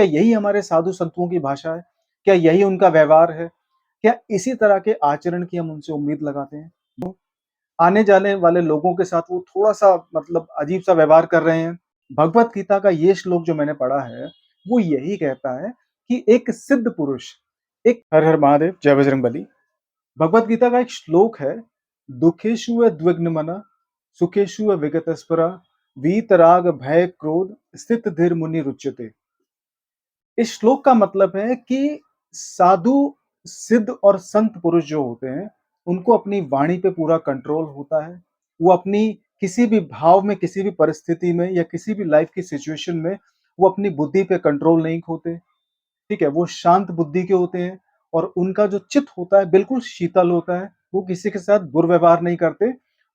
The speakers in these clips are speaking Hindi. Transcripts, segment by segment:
क्या यही हमारे साधु संतों की भाषा है? क्या यही उनका व्यवहार है? क्या इसी तरह के आचरण की हम उनसे उम्मीद लगाते हैं? वो आने-जाने वाले लोगों के साथ वो थोड़ा-सा मतलब अजीब-सा व्यवहार कर रहे हैं। भगवत गीता का ये श्लोक जो मैंने पढ़ा है, वो यही कहता है कि एक सिद्ध पुरुष, एक हर हर महादेव, जय बजरंगबली। भगवत गीता का एक श्लोक है, दुखेषु द्विघ्नमनः सुखेषु विगतस्परा वीतराग भय क्रोध स्थित धीर मुनि रुच्यते। इस श्लोक का मतलब है कि साधु, सिद्ध और संत पुरुष जो होते हैं, उनको अपनी वाणी पे पूरा कंट्रोल होता है। वो अपनी किसी भी भाव में, किसी भी परिस्थिति में या किसी भी लाइफ की सिचुएशन में वो अपनी बुद्धि पे कंट्रोल नहीं खोते, ठीक है? वो शांत बुद्धि के होते हैं और उनका जो चित्त होता है बिल्कुल शीतल होता है। वो किसी के साथ दुर्व्यवहार नहीं करते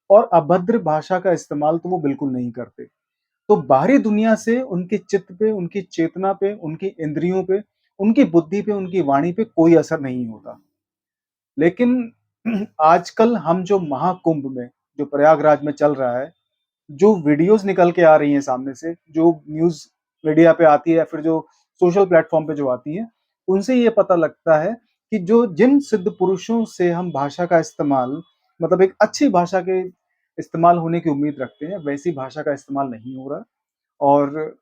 और अभद्र भाषा का इस्तेमाल तो वो बिल्कुल नहीं करते। तो बाहरी दुनिया से उनके चित्त पे, उनकी चेतना पे, उनकी इंद्रियों पे, उनकी बुद्धि पे, उनकी वाणी पे कोई असर नहीं होता। लेकिन आजकल हम जो महाकुंभ में, जो प्रयागराज में चल रहा है, जो वीडियोज़ निकल के आ रही हैं सामने से, जो न्यूज़ मीडिया पे आती है या फिर जो सोशल प्लेटफ़ॉर्म पे जो आती हैं, उनसे ये पता लगता है कि जो जिन सिद्ध पुरुषों से हम भाषा का इस्तेमाल मतलब एक अच्छी भाषा के इस्तेमाल होने की उम्मीद रखते हैं, वैसी भाषा का इस्तेमाल नहीं हो रहा। और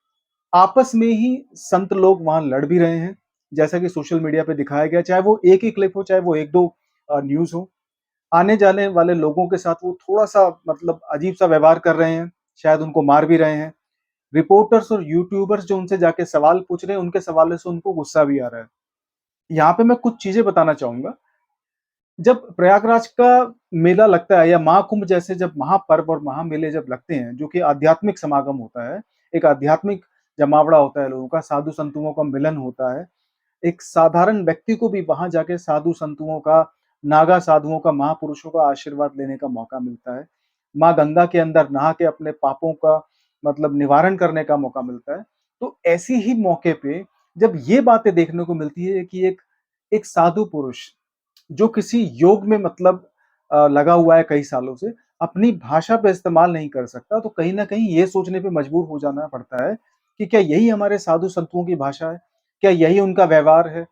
आपस में ही संत लोग वहाँ लड़ भी रहे हैं, जैसा कि सोशल मीडिया पे दिखाया गया, चाहे वो एक ही क्लिप हो, चाहे वो 1-2 न्यूज़ हो। आने-जाने वाले लोगों के साथ वो थोड़ा-सा मतलब अजीब-सा व्यवहार कर रहे हैं, शायद उनको मार भी रहे हैं। रिपोर्टर्स और यूट्यूबर्स जो उनसे जाके सवाल पूछ रहे हैं, उनके सवालों से उनको गुस्सा भी आ रहा है। यहाँ पे मैं कुछ चीज़ें बताना चाहूँगा। जब प्रयागराज का मेला लगता है या महाकुंभ जैसे जब महापर्व और महामेले जब लगते हैं, जो कि आध्यात्मिक समागम होता है, एक आध्यात्मिक जमावड़ा होता है लोगों का, साधु संतों का मिलन होता है। एक साधारण व्यक्ति को भी वहाँ जाके साधु संतों का, नागा साधुओं का, महापुरुषों का आशीर्वाद लेने का मौका मिलता है। माँ गंगा के अंदर नहा के अपने पापों का मतलब निवारण करने का मौका मिलता है। तो ऐसी ही मौके पे जब ये बातें देखने को मिलती है कि एक एक साधु पुरुष जो किसी योग में मतलब लगा हुआ है कई सालों से, अपनी भाषा पे इस्तेमाल नहीं कर सकता, तो कहीं न कहीं ये सोचने पे मजबूर हो जाना पड़ता है कि क्या यही हमारे साधु संतों की भाषा है? क्या यही उनका व्यवहार है?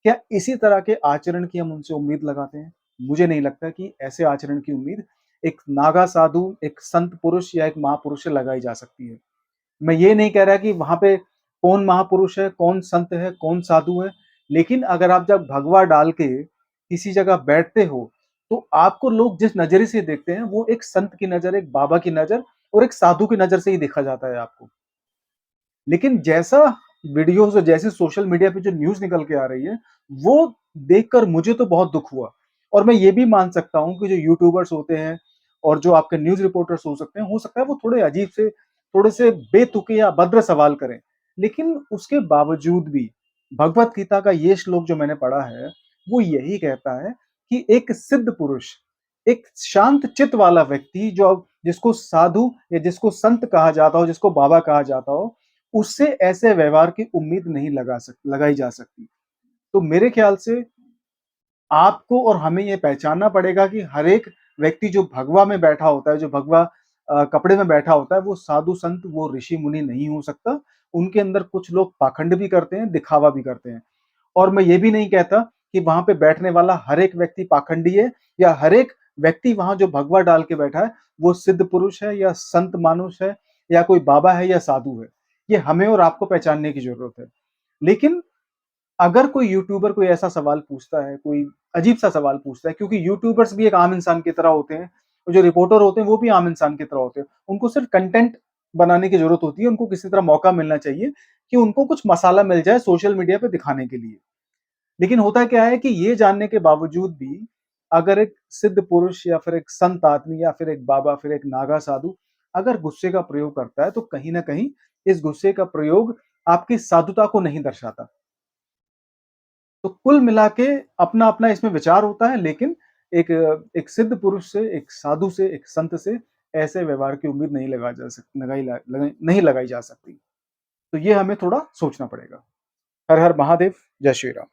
क्या इसी तरह के आचरण की हम उनसे उम्मीद लगाते हैं? मुझे नहीं लगता कि ऐसे आचरण की उम्मीद एक नागा साधु, एक संत पुरुष या एक महापुरुष से लगाई जा सकती है। मैं ये नहीं कह रहा कि वहाँ पे कौन महापुरुष है, कौन संत है, कौन साधु है, लेकिन अगर आप जब भगवा डाल के किसी जगह बैठते हो, तो आपको लोग जिस नज़रिए से देखते हैं, वो एक संत की नज़र, एक बाबा की नज़र और एक साधु की नज़र से ही देखा जाता है आपको। लेकिन जैसा वीडियोज़ और जैसे सोशल मीडिया पे जो न्यूज़ निकल के आ रही है, वो देखकर मुझे तो बहुत दुःख हुआ और मैं ये भी मान सकता हूँ कि जो यूट्यूबर्स होते हैं और जो आपके न्यूज़ रिपोर्टर्स हो सकता है वो थोड़े अजीब से, थोड़े से बेतुके या अभद्र सवाल करें। लेकिन उसके बावजूद भी भगवत गीता का ये श्लोक जो मैंने पढ़ा है, वो यही कहता है कि एक सिद्ध पुरुष, एक शांत चित्त वाला व्यक्ति जो जिसको साधु या जिसको संत कहा जाता हो, जिसको बाबा कहा जाता हो, उससे ऐसे व्यवहार की उम्मीद नहीं लगाई जा सकती। तो मेरे ख्याल से आपको और हमें ये पहचानना पड़ेगा कि हर एक व्यक्ति जो भगवा में बैठा होता है, जो भगवा कपड़े में बैठा होता है, वो साधु संत, वो ऋषि-मुनि नहीं हो सकता। उनके अंदर कुछ लोग पाखंड भी करते हैं, दिखावा भी करते हैं। और मैं ये भी नहीं कहता कि वहाँ पे बैठने वाला हर एक व्यक्ति पाखंडी है या हर एक व्यक्ति वहाँ जो भगवा डाल के बैठा है, वो सिद्ध पुरुष है या संत मानुष है या कोई बाबा है या साधु है। ये हमें और आपको पहचानने की ज़रूरत है। लेकिन अगर कोई यूट्यूबर कोई ऐसा सवाल पूछता है, कोई अजीब-सा सवाल पूछता है क्योंकि यूट्यूबर्स भी एक आम इंसान की तरह होते हैं और जो रिपोर्टर होते हैं, वो भी आम इंसान की तरह होते हैं। उनको सिर्फ़ कंटेंट बनाने की ज़रूरत होती है, उनको किसी तरह मौका मिलना चाहिए कि उनको कुछ मसाला मिल जाए सोशल मीडिया पे दिखाने के लिए। लेकिन होता क्या है कि ये जानने के बावजूद भी अगर एक सिद्ध पुरुष या फिर एक संत आदमी या फिर एक बाबा, फिर एक नागा साधु अगर गुस्से का प्रयोग करता है, तो कहीं न कहीं इस गुस्से का प्रयोग आपकी साधुता को नहीं दर्शाता। तो कुल मिला के अपना-अपना इसमें विचार होता है, लेकिन एक एक सिद्ध पुरुष से, एक साधु से, एक संत से ऐसे व्यवहार की उम्मीद नहीं लगा जा सक लगाई ला लगाई नहीं लगाई जा सकती। तो ये हमें थोड़ा सोचना पड़ेगा। हर हर महादेव, जय श्री राम।